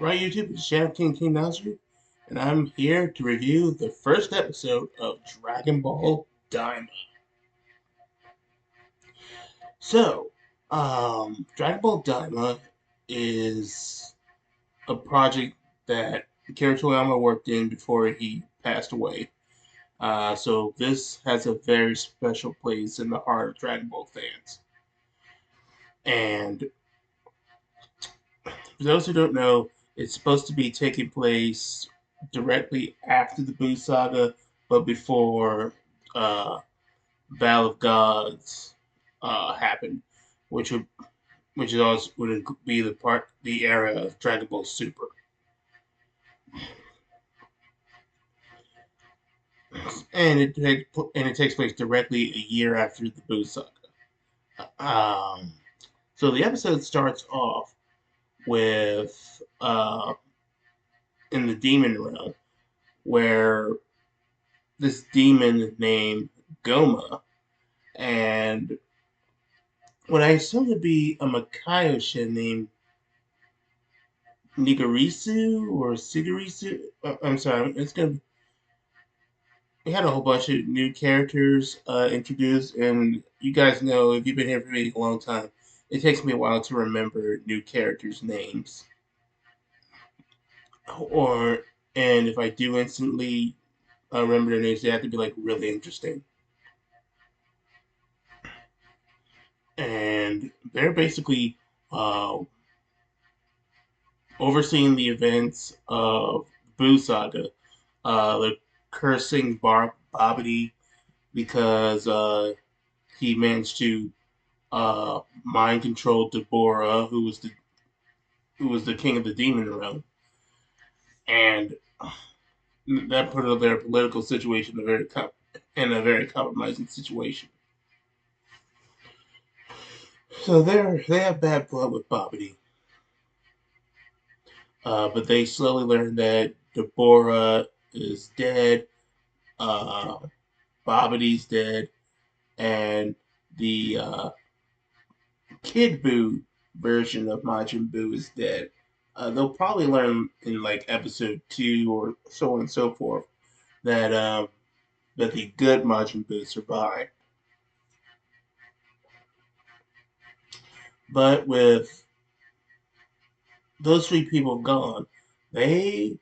Right, YouTube, it's Shadow King Nasri, and I'm here to review the first episode of Dragon Ball Daima. So, Dragon Ball Daima is a project that Akira Toriyama worked in before he passed away. So this has a very special place in the heart of Dragon Ball fans. And for those who don't know, it's supposed to be taking place directly after the Buu saga, but before uh, Battle of Gods happened, which would which is also would be the era of Dragon Ball Super, and it takes place directly a year after the Buu saga. Um, so the episode starts off with in the demon realm where this demon named Goma and what I assume to be a Makaioshin named Nigarisu or Sigarisu. I'm sorry, it's gonna. We had a whole bunch of new characters introduced, and you guys know if you've been here for me a long time, it takes me a while to remember new characters' names. Or and if I do instantly remember their names, they have to be like really interesting. And they're basically uh, overseeing the events of Boo Saga. They're cursing Bobbity because he managed to mind control Deborah, who was the king of the demon realm, and that put their political situation in a very compromising situation. So they have bad blood with Bobbity, but they slowly learn that Deborah is dead, uh, Bobbity's dead, and the Kid Buu version of Majin Buu is dead. They'll probably learn in like episode 2 or so on and so forth that that the good Majin Buu survived. But with those three people gone, they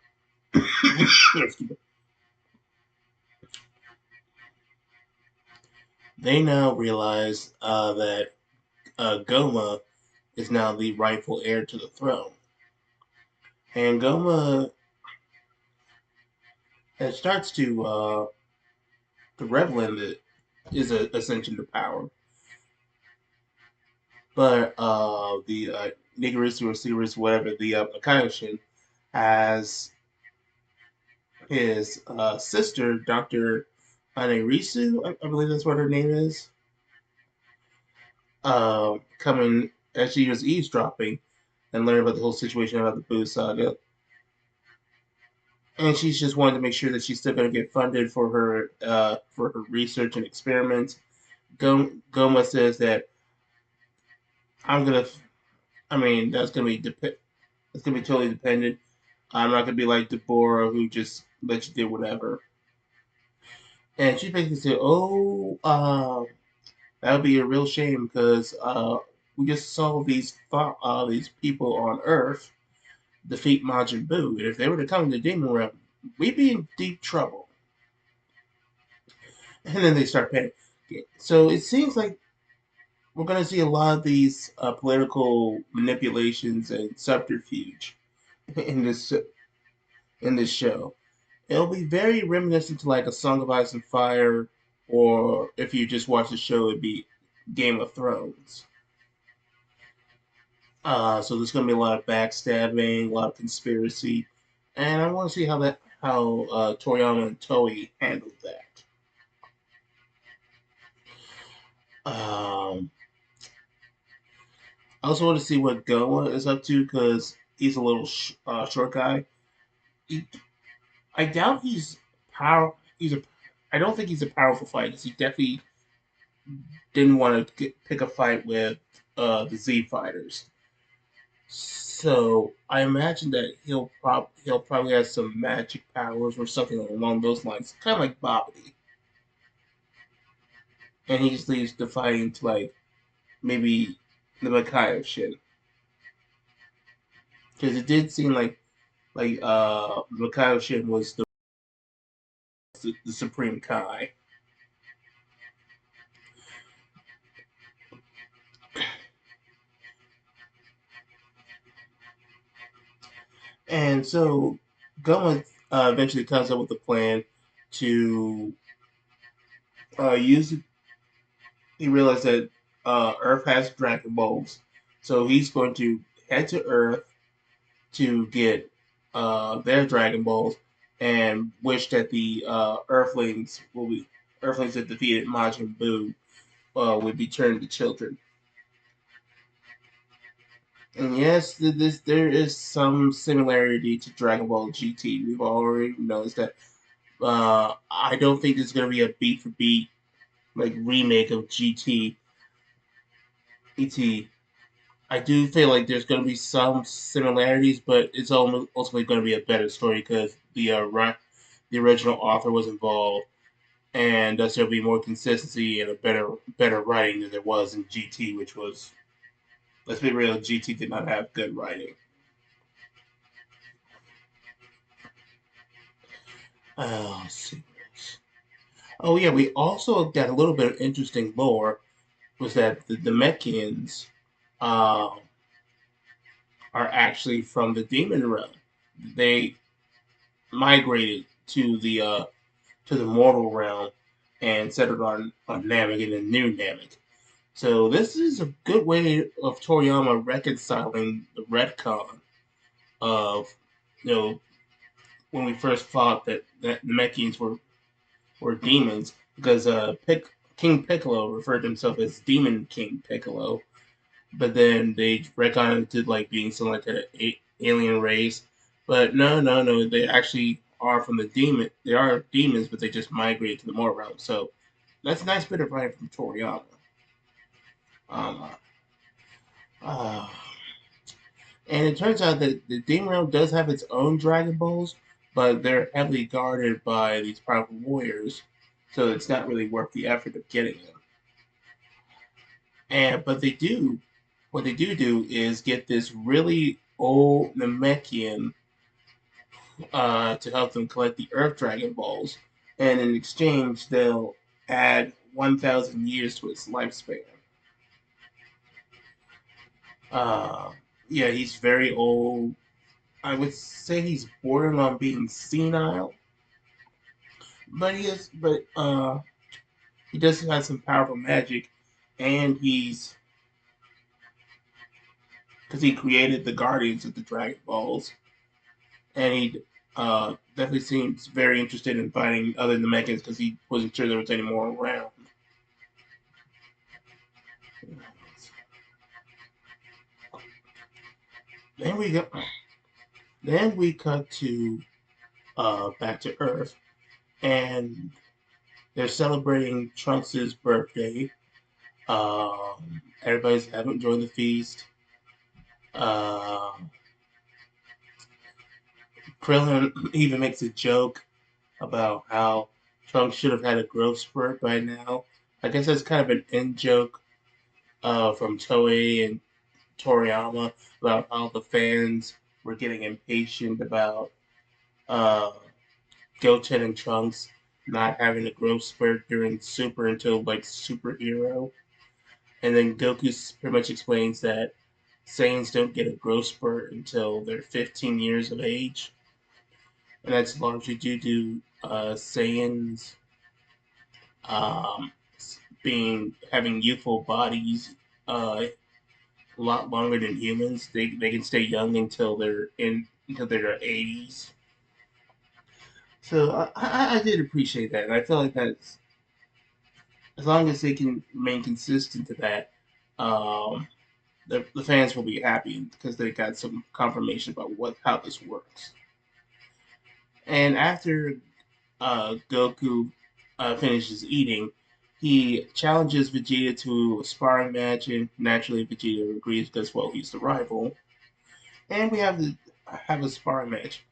they now realize that Goma is now the rightful heir to the throne, and Goma starts to revel in his ascension to power. But the Nigarisu or Sigarisu, whatever, the Akaioshin, has his sister, Dr. Anerisu, I believe that's what her name is, coming as she was eavesdropping and learning about the whole situation about the Boo saga. And she's just wanted to make sure that she's still going to get funded for her research and experiments. Goma says that I'm gonna. I mean, that's gonna be totally dependent. I'm not gonna be like Deborah who just lets you do whatever. And she basically said, "Oh, that would be a real shame because we just saw these people on Earth defeat Majin Buu, and if they were to come to Demon Realm, we'd be in deep trouble." And then they start panicking. So it seems like we're going to see a lot of these political manipulations and subterfuge in this show. It'll be very reminiscent to like a Song of Ice and Fire, or if you just watch the show, it'd be Game of Thrones. So there's going to be a lot of backstabbing, a lot of conspiracy, and I want to see how Toriyama and Toei handled that. I also want to see what Goa is up to because he's a little short guy. He, I doubt he's power. He's a. I don't think he's a powerful fighter. He definitely didn't want to pick a fight with the Z fighters. So I imagine that he'll probably have some magic powers or something along those lines, kind of like Bobby, and he just leaves the fighting to like maybe the Makayo shit, because it did seem like Makayo Shin was the Supreme Kai. And so Gon eventually comes up with a plan to use it. He realized that Earth has Dragon Balls, so he's going to head to Earth to get their Dragon Balls and wish that the Earthlings that defeated Majin Buu would be turned to children. And yes, there is some similarity to Dragon Ball GT. We've already noticed that. I don't think there's gonna be a beat for beat like remake of GT ET. I do feel like there's gonna be some similarities, but it's almost ultimately gonna be a better story because the original author was involved, and thus there'll be more consistency and a better writing than there was in GT, which was, let's be real, GT did not have good writing. Oh, secrets. Oh yeah, we also got a little bit of interesting lore. Was that the Mechians uh, are actually from the demon realm? They migrated to the mortal realm and settled on Namek and the new Namek. So this is a good way of Toriyama reconciling the retcon of, you know, when we first thought that the Mechians were demons, because King Piccolo referred to himself as Demon King Piccolo, but then they retcon it to like being some like alien race. But no, they actually are from the demon. They are demons, but they just migrated to the mortal realm. So that's a nice bit of writing from Toriyama. Um, uh, and it turns out that the demon realm does have its own Dragon Balls, but they're heavily guarded by these powerful warriors, so it's not really worth the effort of getting them. And but they do, what they do is get this really old Namekian to help them collect the Earth Dragon Balls, and in exchange, they'll add 1,000 years to its lifespan. Uh, yeah, he's very old. I would say he's bordering on being senile, but he does have some powerful magic, and he's because he created the Guardians of the Dragon Balls, and he definitely seems very interested in finding other Namekians because he wasn't sure there was any more around. Then we go. Then we cut to back to Earth, and they're celebrating Trunks' birthday. Everybody's having enjoyed the feast. Uh, Krillin even makes a joke about how Trunks should have had a growth spurt by now. I guess that's kind of an in joke from Toei and Toriyama about how the fans were getting impatient about uh, Goten and Trunks not having a growth spurt during Super until like Superhero. And then Goku pretty much explains that Saiyans don't get a growth spurt until they're 15 years of age. And that's largely due to Saiyans um, having youthful bodies a lot longer than humans. They can stay young until their 80s. So I did appreciate that, and I feel like that's, as long as they can remain consistent to that, um, the fans will be happy because they got some confirmation about what how this works. And after Goku finishes eating, he challenges Vegeta to a sparring match, and naturally Vegeta agrees because, well, he's the rival. and we have a sparring match,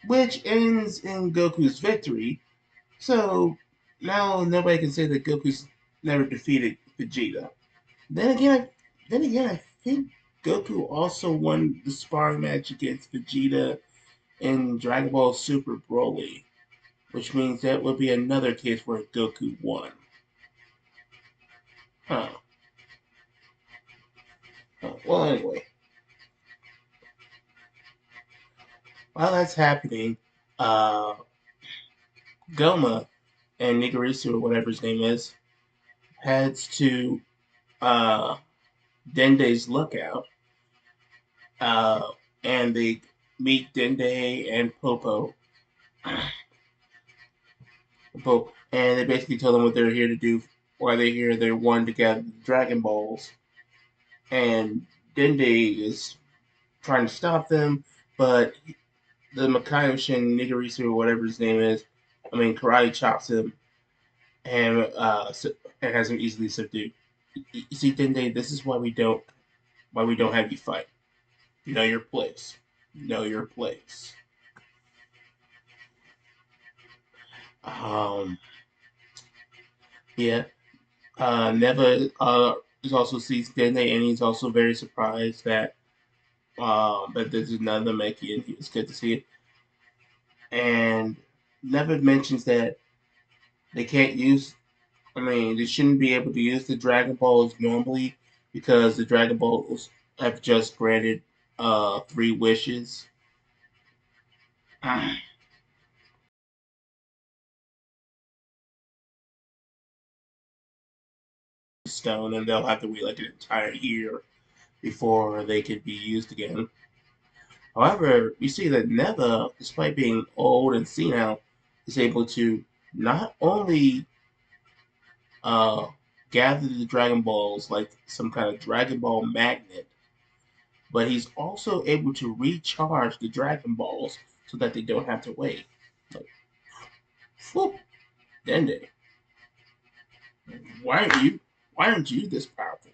which ends in Goku's victory. So now nobody can say that Goku's never defeated Vegeta. Then again, I think Goku also won the sparring match against Vegeta in Dragon Ball Super Broly, which means that would be another case where Goku won. Huh. Well, anyway, while that's happening, uh, Goma and Nigirisu, or whatever his name is, heads to uh, Dende's lookout, uh, and they meet Dende and Popo, and they basically tell them what they're here to do, why they're here. They're one to gather the Dragon Balls, and Dende is trying to stop them, but the Makaioshin Nigirisu, or whatever his name is, karate chops him and has him easily subdued. You see, Dende, this is why we don't have you fight. Know your place. Know your place. Um, yeah. Neva is also sees Dende, and he's also very surprised that there's another Meki, and it's good to see it. And Neva mentions that they can't use. They shouldn't be able to use the Dragon Balls normally because the Dragon Balls have just granted 3 wishes. Stone, and they'll have to wait like an entire year before they could be used again. However, we see that Neva, despite being old and senile, is able to not only uh, gather the Dragon Balls like some kind of Dragon Ball magnet, but he's also able to recharge the Dragon Balls so that they don't have to wait. Like, whoop, Dende, why aren't you this powerful?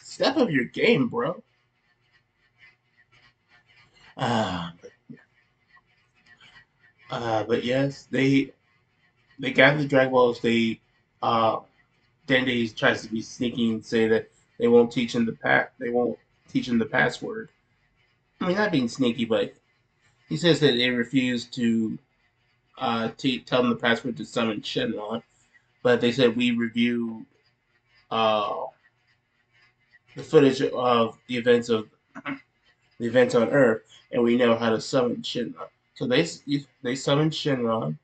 Step up your game, bro. Uh, but yes, they gather the Dragon Balls. Uh, Dende tries to be sneaky and say that they won't teach him the password. Not being sneaky, but he says that they refuse to tell him the password to summon Shenron. But they said we reviewed uh, the footage of the events on Earth, and we know how to summon Shenron. So they summon Shenron,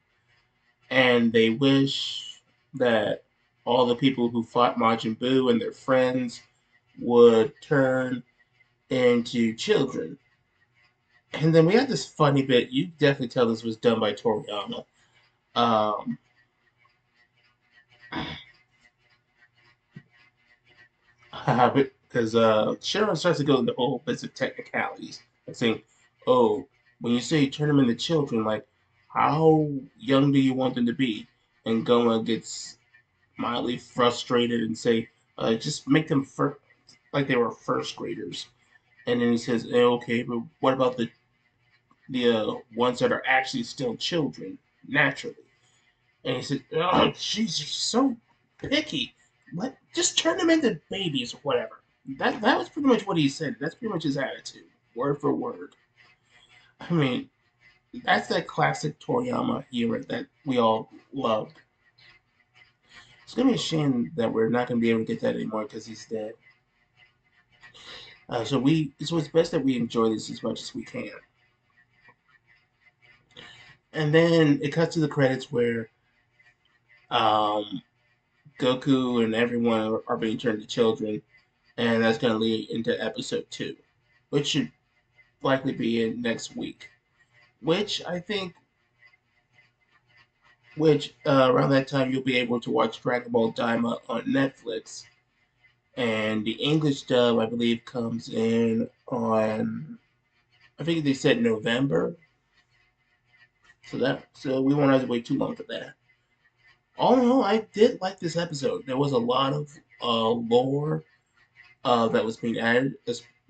and they wish that all the people who fought Majin Buu and their friends would turn into children. And then we had this funny bit. You definitely tell this was done by Toriyama. Um, because Sharon starts to go into all bits of technicalities. Like saying, oh, when you say turn them into children, like, how young do you want them to be? And Goma gets mildly frustrated and say, just make them like they were first graders. And then he says, okay, but what about the ones that are actually still children, naturally? And he said, "Oh, jeez, you're so picky. Just turn them into babies or whatever." That was pretty much what he said. That's pretty much his attitude, word for word. I mean, that's that classic Toriyama humor that we all loved. It's gonna be a shame that we're not gonna be able to get that anymore because he's dead. So it's best that we enjoy this as much as we can. And then it cuts to the credits where um, Goku and everyone are being turned to children, and that's going to lead into episode 2, which should likely be in next week. Which I think, which around that time you'll be able to watch Dragon Ball Daima on Netflix, and the English dub I believe comes in on, I think they said November, so we won't have to wait too long for that. All in all, I did like this episode. There was a lot of lore that was being added,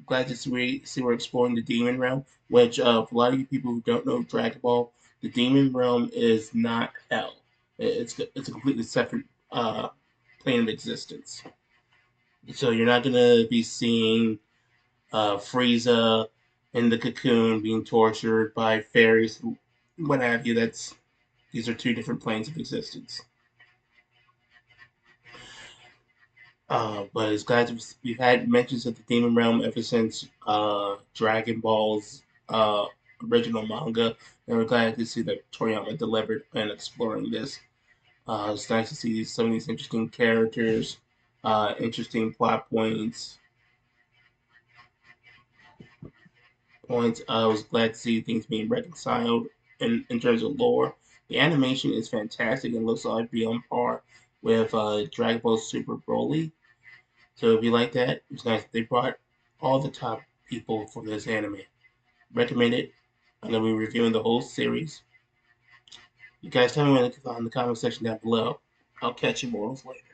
glad to see we're exploring the demon realm, which for a lot of you people who don't know Dragon Ball, the demon realm is not hell. It's a completely separate plane of existence. So you're not gonna be seeing Frieza in the cocoon being tortured by fairies, what have you. These are two different planes of existence. But it's glad we've had mentions of the demon realm ever since Dragon Ball's original manga, and we're glad to see that Toriyama delivered and exploring this. It's nice to see some of these interesting characters, interesting plot points. I was glad to see things being reconciled in terms of lore. The animation is fantastic and looks like be on par with Dragon Ball Super Broly. So if you like that, it's nice. They brought all the top people for this anime. Recommend it. I'm gonna be reviewing the whole series. You guys tell me in the comment section down below. I'll catch you more later.